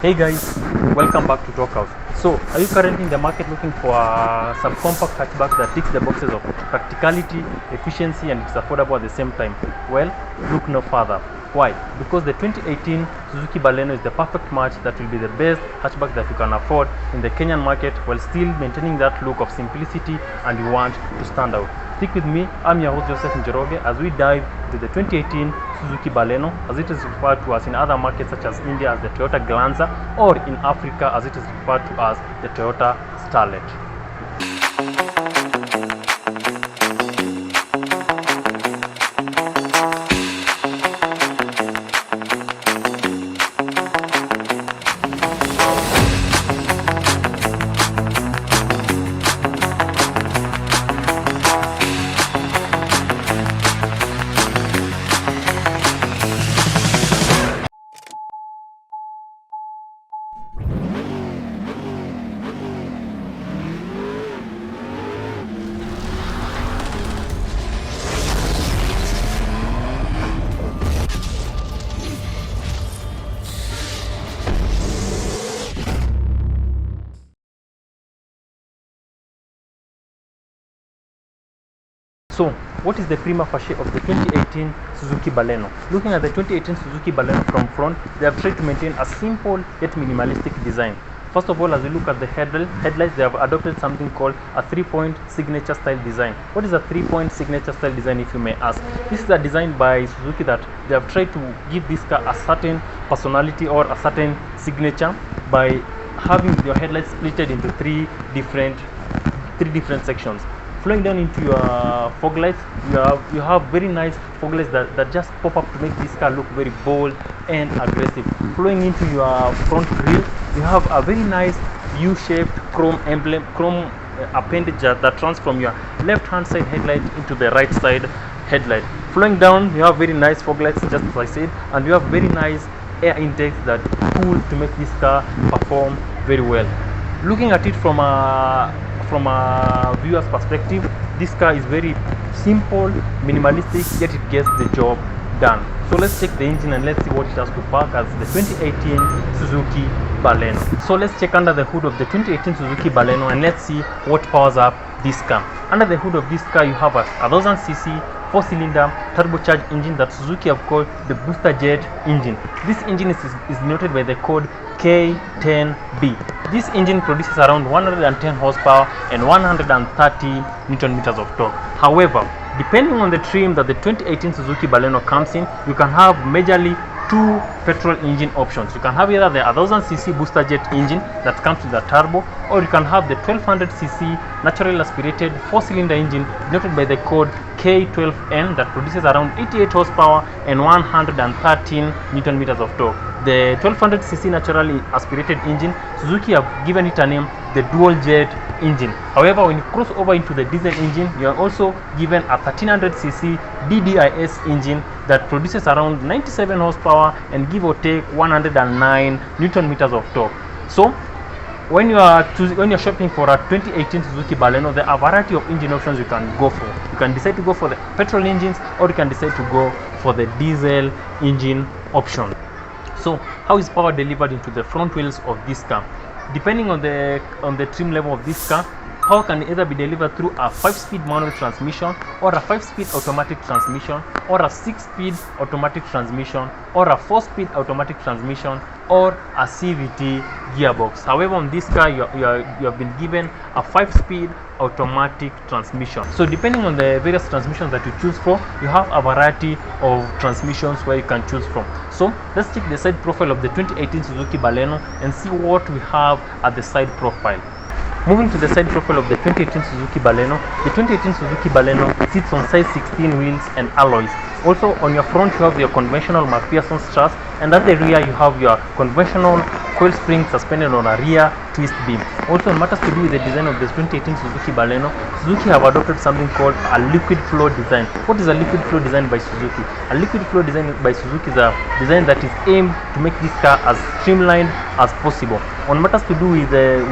Hey guys, welcome back to Talkhouse. So, are you currently in the market looking for a subcompact hatchback that ticks the boxes of practicality, efficiency, and it's affordable at the same time? Well, look no further. Why? Because the 2018 Suzuki Baleno is the perfect match that will be the best hatchback that you can afford in the Kenyan market while still maintaining that look of simplicity and you want to stand out. Stick with me, I'm your host Joseph Njeroge as we dive into the 2018 Suzuki Baleno, as it is referred to as in other markets such as India as the Toyota Glanza, or in Africa as it is referred to as the Toyota Starlet. So, what is the prima facie of the 2018 Suzuki Baleno? Looking at the 2018 Suzuki Baleno from front, they have tried to maintain a simple yet minimalistic design. First of all, as we look at the headlights, they have adopted something called a 3-point signature style design. What is a 3-point signature style design, if you may ask? This is a design by Suzuki that they have tried to give this car a certain personality or a certain signature by having your headlights splitted into three different sections. Flowing down into your fog lights, you have very nice fog lights that just pop up to make this car look very bold and aggressive. Flowing into your front grille, you have a very nice U-shaped chrome appendage that runs from your left hand side headlight into the right side headlight. Flowing down, you have very nice fog lights, just as I said, and you have very nice air intakes that cool to make this car perform very well. Looking at it from a viewer's perspective, this car is very simple, minimalistic, yet it gets the job done. So let's check the engine and let's see what it has to pack as the 2018 Suzuki Baleno. So let's check under the hood of the 2018 Suzuki Baleno and let's see what powers up this car. Under the hood of this car, you have a 1000cc 4-cylinder turbocharged engine that Suzuki have called the booster jet engine. This engine is denoted by the code K10B. This engine produces around 110 horsepower and 130 Newton meters of torque. However, depending on the trim that the 2018 Suzuki Baleno comes in, you can have majorly two petrol engine options. You can have either the 1000cc booster jet engine that comes with a turbo, or you can have the 1200cc naturally aspirated 4-cylinder engine denoted by the code K12N that produces around 88 horsepower and 113 Newton meters of torque. The 1200cc naturally aspirated engine, Suzuki have given it a name, the dual jet engine. However, when you cross over into the diesel engine, you are also given a 1300cc DDIS engine that produces around 97 horsepower and give or take 109 Newton meters of torque. So when you're shopping for a 2018 Suzuki Baleno, there are a variety of engine options you can go for. You can decide to go for the petrol engines, or you can decide to go for the diesel engine option. So how is power delivered into the front wheels of this car? Depending on the trim level of this car, power can either be delivered through a 5-speed manual transmission, or a 5-speed automatic transmission, or a 6-speed automatic transmission, or a 4-speed automatic transmission, or a CVT gearbox. However, on this car, you have been given a 5-speed automatic transmission. So depending on the various transmissions that you choose for, you have a variety of transmissions where you can choose from. So let's check the side profile of the 2018 Suzuki Baleno and see what we have at the side profile. Moving to the side profile of the 2018 Suzuki Baleno, the 2018 Suzuki Baleno sits on size 16 wheels and alloys. Also on your front you have your conventional McPherson struts, and at the rear you have your conventional coil spring suspended on a rear twist beam. Also, in matters to do with the design of this 2018 Suzuki Baleno, Suzuki have adopted something called a liquid flow design. What is a liquid flow design by Suzuki? A liquid flow design by Suzuki is a design that is aimed to make this car as streamlined as possible. On matters to do with the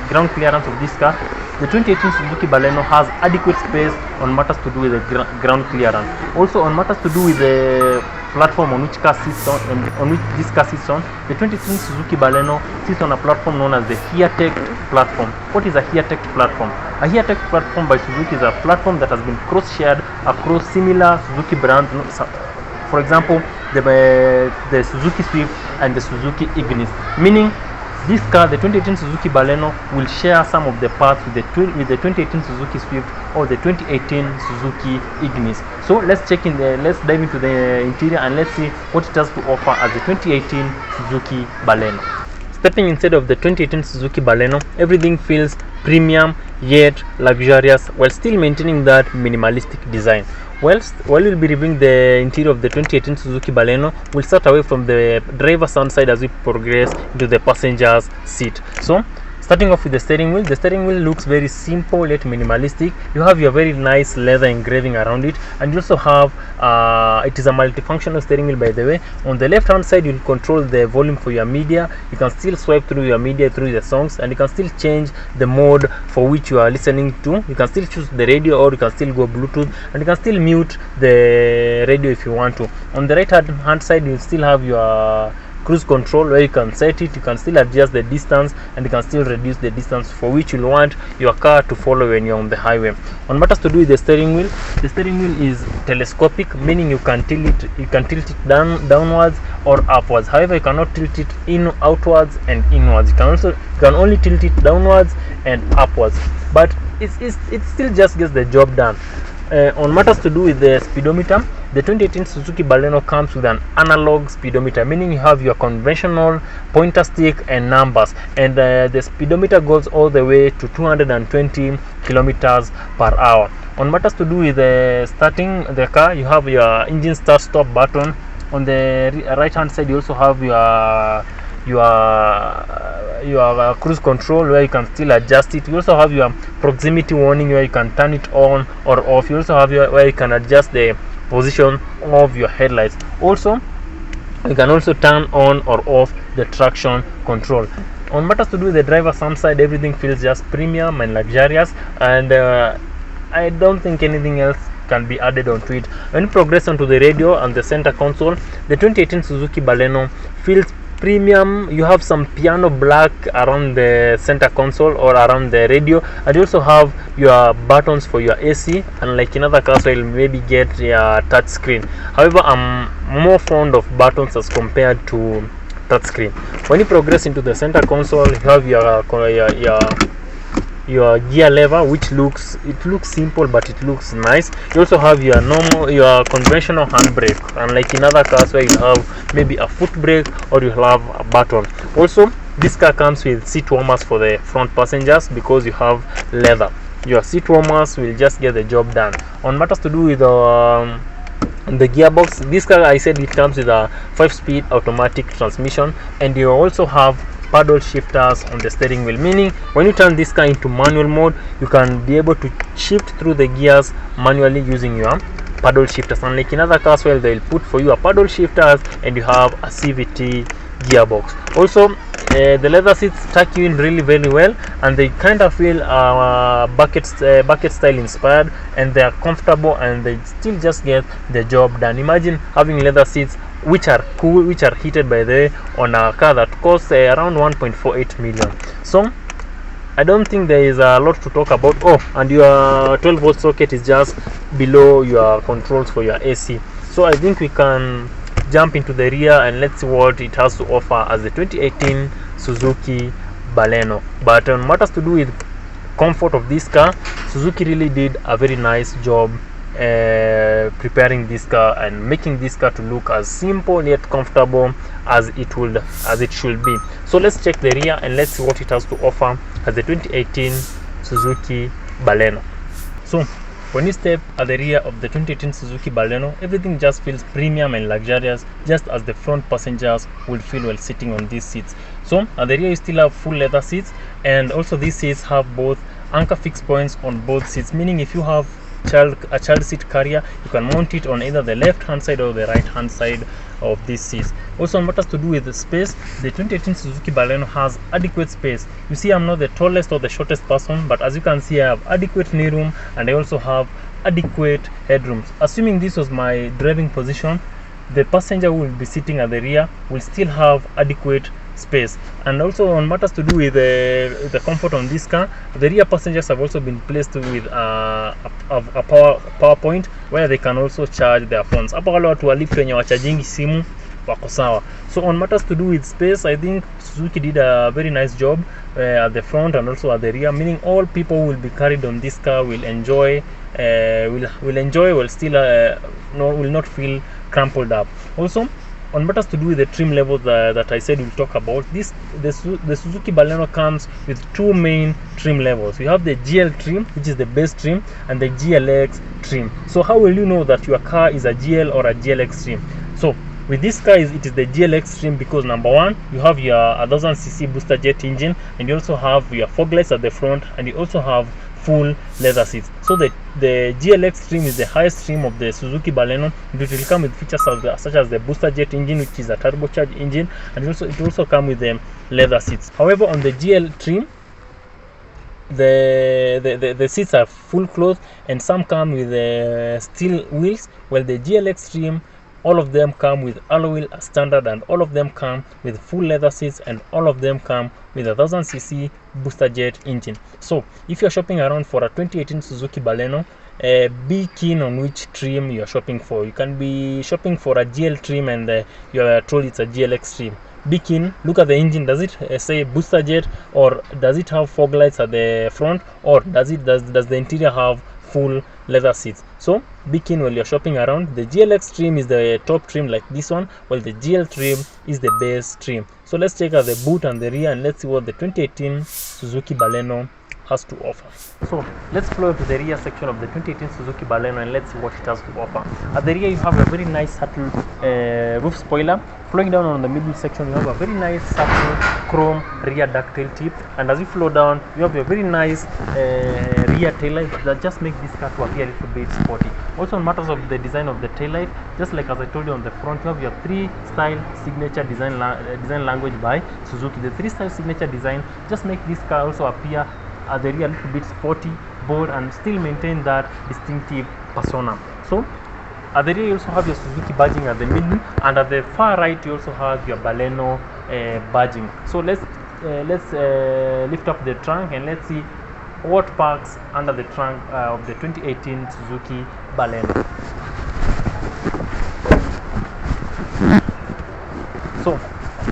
ground clearance of this car, the 2018 Suzuki Baleno has adequate space on matters to do with the ground clearance. Also on matters to do with the platform on which car sits on which this car sits on. The 2018 Suzuki Baleno sits on a platform known as the Hatchback platform. What is a Hatchback platform? A Hatchback platform by Suzuki is a platform that has been cross-shared across similar Suzuki brands. For example, the Suzuki Swift and the Suzuki Ignis, meaning this car, the 2018 Suzuki Baleno, will share some of the parts with the 2018 Suzuki Swift or the 2018 Suzuki Ignis. So let's dive into the interior and let's see what it has to offer as the 2018 Suzuki Baleno. Stepping inside of the 2018 Suzuki Baleno, everything feels premium yet luxurious while still maintaining that minimalistic design. While we'll be reviewing the interior of the 2018 Suzuki Baleno, we'll start away from the driver's side as we progress into the passenger's seat. So, starting off with the steering wheel looks very simple yet minimalistic. You have your very nice leather engraving around it, and you also have it is a multifunctional steering wheel, by the way. On the left hand side, you'll control the volume for your media. You can still swipe through your media through the songs, and you can still change the mode for which you are listening to. You can still choose the radio, or you can still go Bluetooth, and you can still mute the radio if you want to. On the right hand side, you'll still have your cruise control where you can set it. You can still adjust the distance, and you can still reduce the distance for which you want your car to follow when you're on the highway. On matters to do with the steering wheel is telescopic, meaning you can tilt it downwards or upwards. However, you cannot tilt it outwards and inwards. You can only tilt it downwards and upwards, but it still just gets the job done. On matters to do with the speedometer, the 2018 Suzuki Baleno comes with an analog speedometer, meaning you have your conventional pointer stick and numbers, and the speedometer goes all the way to 220 kilometers per hour. On matters to do with starting the car, you have your engine start stop button. On the right hand side, you also have your cruise control where you can still adjust it. You also have your proximity warning where you can turn it on or off. You also have where you can adjust the position of your headlights. Also, you can also turn on or off the traction control. On matters to do with the driver's side, everything feels just premium and luxurious, and I don't think anything else can be added onto it. When you progress onto the radio and the center console, the 2018 Suzuki Baleno feels premium. You have some piano black around the center console or around the radio, and you also have your buttons for your AC, unlike in other cars where you'll maybe get your touch screen. However, I'm more fond of buttons as compared to touch screen. When you progress into the center console, you have your gear lever, which looks simple but it looks nice. You also have your conventional handbrake, unlike in other cars where you have maybe a foot brake or you have a button. Also, this car comes with seat warmers for the front passengers because you have leather. Your seat warmers will just get the job done. On matters to do with the gearbox, this car, I said it comes with a 5-speed automatic transmission, and you also have paddle shifters on the steering wheel, meaning when you turn this car into manual mode, you can be able to shift through the gears manually using your paddle shifters, unlike in other cars where they'll put for you a paddle shifters and you have a CVT gearbox. Also, the leather seats tuck you in really very well, and they kind of feel bucket style inspired, and they are comfortable and they still just get the job done. Imagine having leather seats which are cool, which are heated, by the way, on a car that costs around 1.48 million. So I don't think there is a lot to talk about. Oh, and your 12-volt socket is just below your controls for your AC. So I think we can jump into the rear and let's see what it has to offer as the 2018 Suzuki Baleno. But on matters to do with comfort of this car, Suzuki really did a very nice job preparing this car and making this car to look as simple yet comfortable as it should be. So let's check the rear and let's see what it has to offer as the 2018 Suzuki Baleno. So when you step at the rear of the 2018 Suzuki Baleno, everything just feels premium and luxurious, just as the front passengers will feel while sitting on these seats. So at the rear you still have full leather seats, and also these seats have both anchor fixed points on both seats, meaning if you have a child seat carrier, you can mount it on either the left hand side or the right hand side of these seats. Also, on matters to do with the space, the 2018 Suzuki Baleno has adequate space. You see, I'm not the tallest or the shortest person, but as you can see, I have adequate knee room and I also have adequate headrooms. Assuming this was my driving position, the passenger who will be sitting at the rear will still have adequate space. And also on matters to do with the comfort on this car, the rear passengers have also been placed with a power point where they can also charge their phones. Hapa wale watu walipo wenye wacharging simu wako sawa. So on matters to do with space, I think Suzuki did a very nice job at the front and also at the rear, meaning all people who will be carried on this car will enjoy, will still will not feel crumpled up. Also on matters to do with the trim levels that I said we'll talk about, the Suzuki Baleno comes with two main trim levels. You have the GL trim, which is the base trim, and the GLX trim. So how will you know that your car is a GL or a GLX trim? So with this car, it is the GLX trim because number one, you have your 1000cc booster jet engine, and you also have your fog lights at the front, and you also have full leather seats. So the GLX trim is the highest trim of the Suzuki Baleno, and it will come with features such as the booster jet engine, which is a turbocharged engine, and it also come with the leather seats. However, on the GL trim, the seats are full cloth, and some come with steel wheels, while the GLX trim, all of them come with alloy wheel as standard, and all of them come with full leather seats, and all of them come with a 1000cc booster jet engine. So if you're shopping around for a 2018 Suzuki Baleno, be keen on which trim you're shopping for. You can be shopping for a GL trim and you're told it's a GLX trim. Be keen, look at the engine. Does it say booster jet, or does it have fog lights at the front, or does the interior have full leather seats? So be keen while you're shopping around. The GLX trim is the top trim like this one, while the GL trim is the base trim. So let's check out the boot and the rear, and let's see what the 2018 Suzuki Baleno has to offer. So let's flow to the rear section of the 2018 Suzuki Baleno, and let's see what it has to offer. At the rear, you have a very nice subtle roof spoiler. Flowing down on the middle section, you have a very nice subtle chrome rear ducktail tip, and as you flow down, you have a very nice rear taillight that just makes this car to appear a little bit sporty. Also on matters of the design of the taillight, just like as I told you on the front, you have your 3-style signature design language by Suzuki. The 3-style signature design just make this car also appear at the rear a little bit sporty, bold, and still maintain that distinctive persona. So at the rear, you also have your Suzuki badging at the middle, and at the far right, you also have your Baleno badging. So let's lift up the trunk, and let's see what packs under the trunk of the 2018 Suzuki Baleno. So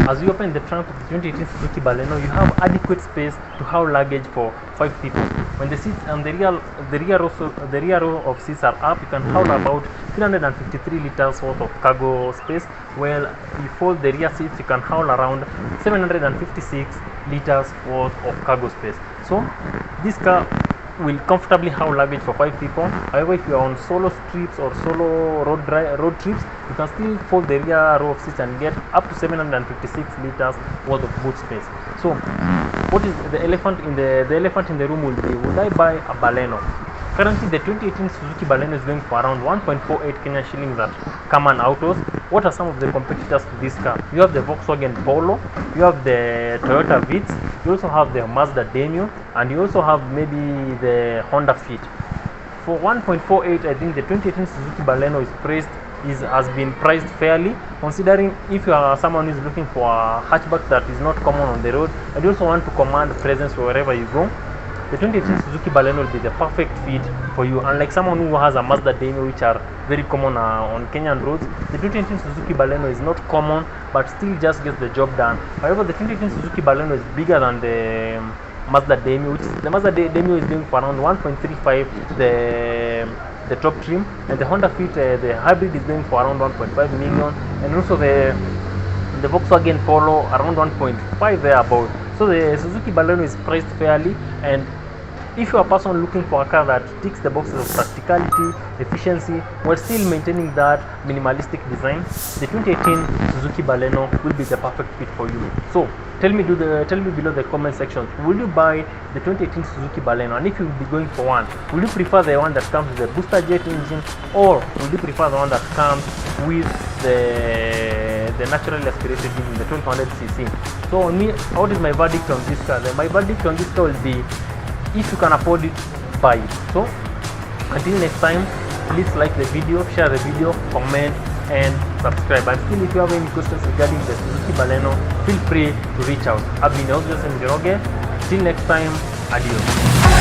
as you open the trunk of the 2018 Suzuki Baleno, you have adequate space to have luggage for 5 people. When the seats on the rear row of seats are up, you can hold about 353 liters worth of cargo space. While you fold the rear seats, you can hold around 756 liters worth of cargo space. So this car will comfortably have luggage for 5 people. However, if you are on solo trips or solo road trips, you can still fold the rear row of seats and get up to 756 liters worth of boot space. So what is the elephant in the room will be, would I buy a Baleno? Currently, the 2018 Suzuki Baleno is going for around 1.48 Kenyan shillings at Kenyan Autos. What are some of the competitors to this car? You have the Volkswagen Polo, you have the Toyota Vitz, you also have the Mazda Demio, and you also have maybe the Honda Fit. For 1.48, I think the 2018 Suzuki Baleno has been priced fairly, considering if you are someone who is looking for a hatchback that is not common on the road, and you also want to command presence wherever you go. The 2018 Suzuki Baleno will be the perfect fit for you. Unlike someone who has a Mazda Demio, which are very common on Kenyan roads, the 2018 Suzuki Baleno is not common, but still just gets the job done. However, the 2018 Suzuki Baleno is bigger than the Mazda Demio, which the Mazda Demio is going for around 1.35 the top trim, and the Honda Fit, the hybrid, is going for around 1.5 million, and also the Volkswagen Polo around 1.5 thereabout. So the Suzuki Baleno is priced fairly, and if you are a person looking for a car that ticks the boxes of practicality, efficiency, while still maintaining that minimalistic design, the 2018 Suzuki Baleno will be the perfect fit for you. So tell me below the comment section, will you buy the 2018 Suzuki Baleno? And if you will be going for one, will you prefer the one that comes with the booster jet engine, or will you prefer the one that comes with the naturally aspirated engine, the 1200cc? So on me, what is my verdict on this car? My verdict on this car will be, if you can afford it, buy it. So until next time, please like the video, share the video, comment, and subscribe. And still, if you have any questions regarding the Suzuki Baleno, feel free to reach out. I've been Joseph Njoroge. Till next time, adios.